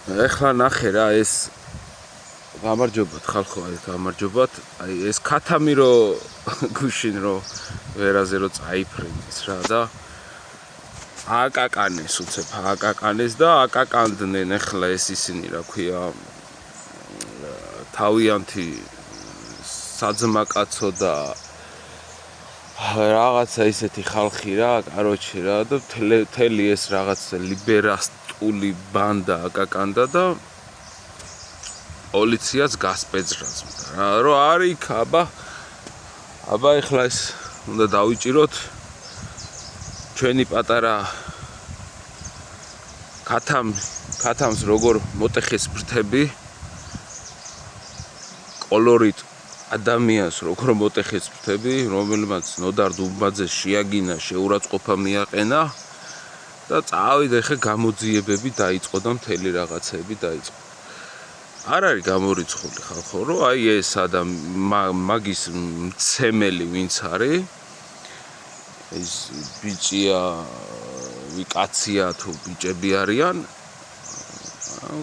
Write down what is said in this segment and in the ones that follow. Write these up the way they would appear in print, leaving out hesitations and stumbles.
ეხლა ნახე რა ეს გამარჯობათ ხალხო, აი გამარჯობათ. აი ეს ქათამი რო გუშინ რო ვერაზე რო წაიფრინეს რა და აკაკანეს უცებ აკაკანეს და აკაკანდნენ ეხლა ეს ისინი რა ქვია თავიანთი საძმაკაცო და რაღაცა ისეთი ხალხი რა, კაროჩე რა და თელი ეს რაღაც ლიბერასტული ბანდა აკაკანდა და პოლიციას გასპეძრას რა, რომ არის იქ, აბა ეხლა ეს უნდა დავიჭიროთ ჩვენი პატარა ქათამს როგორ მოტეხეს ფრთები კოლორიტ ადამიანს როგორ მოტეხეს ფრთები, რომელმაც ნოდარ დუმბაძეს შეაგინა, შეურაცხყოფა მიაყენა და წავიდა ხე გამოძიებები დაიწყო და მთელი რაღაცები დაიწყო. არ არის გამორიცხული ხალხო, რომ აი ეს მაგის მცემელი ვინც არის, ეს ბიჭია, კაცია თუ ბიჭები არიან,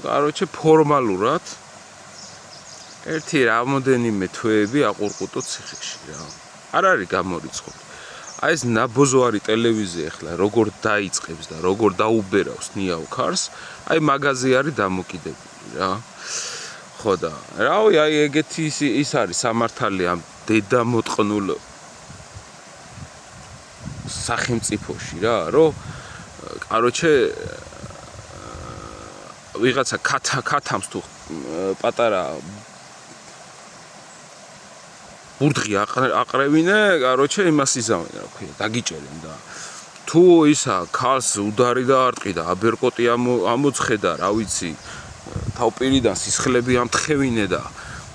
კაროჩე ფორმალურად ერთი რამოდენიმე თვეები აყურყუტო ციხეში რა. არ არის გამორიცხული. აი ეს ნაბოზო არის ტელევიზია ახლა როგორ დაიწყებს და როგორ დაუბერავს ნიავ ქარს, აი მაგაზე არის დამოკიდებული რა. ხო და რავი აი ეგეთი ის არის სამართალი ამ დედამოტყნულ სახელმწიფოში რა, რომ კაროჩე ვიღაცა ქათამს თუ პატარა ბურდღი აყრევინე, კაროჩე იმას იზამენ რა ქვია, დაგიჭერენ და თუ ისა ქალს უდარი დაარტყი და აბერკოტი ამოცხედა, რა ვიცი, თავპირიდან სისხლები ამთხევინე და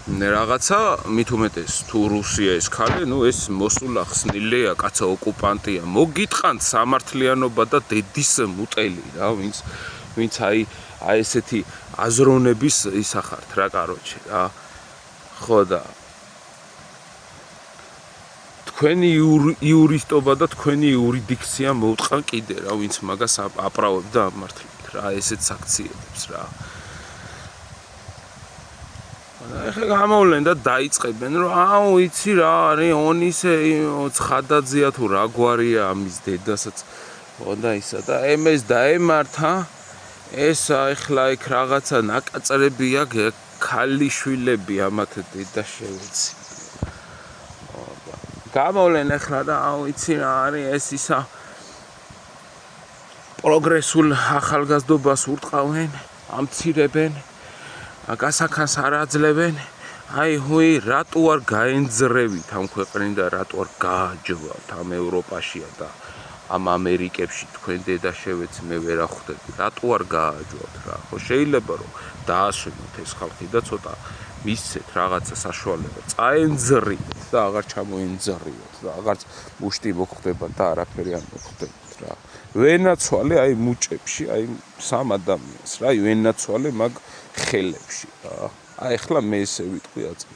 რაღაცა, მით უმეტეს თუ რუსია ეს ქალი, ნუ ეს მოსულა ხსნილია, კაცა ოკუპანტია, მოგიტყანთ სამართლიანობა და დედის მუტელი რა, ვინც აი ესეთი აზროვნების ისახართ რა, კაროჩე რა. ხო და თქვენი იურისტობა და თქვენი იურიდიქცია მოუტყან კიდე რა, ვინც მაგას აპრავებთ და ამართლებთ რა, ესეც აქციებებს რა. ეხლა გამოვლენ და დაიწყებენ, რომ აუ იცი რა არის, ონისე ცხადაძეა თუ რა გვარია ამის დედასაც, ხო და ისა და ემეს დაემართა, ესა ეხლა იქ რაღაცა ნაკაწრებია ქალიშვილები ამათ დედა შევეცი. გამოვლენ ახლა და აუ იცი რა არის ეს ისა პროგრესულ ახალგაზრდობას ურტყავენ, ამცირებენ, გასახანს არ აძლევენ, აი ჰუი რატო არ გაენძრევით ამ ქვეყნიდან, რატო არ გააჯვავთ ამ ევროპაშია და ამ ამერიკებში თქვენ დედა შევეცი მე ვერ ახვდები, რატო არ გააჯვავთ რა, ხო შეიძლება რომ დაასვენოთ ეს ხალხი და ცოტა მისცეთ რაღაცა საშუალება, წაენძრიოთ და აღარ ჩამოენძრიოთ და აღარც მუშტი მოხდება და არაფერი არ მოხდებათ რა. ვენაცვალე აი მუჭებში, აი სამ ადამიანს რა, ვენაცვალე მაგ ხელებში რა. აი ახლა მე ესე ვიტყვი აწი.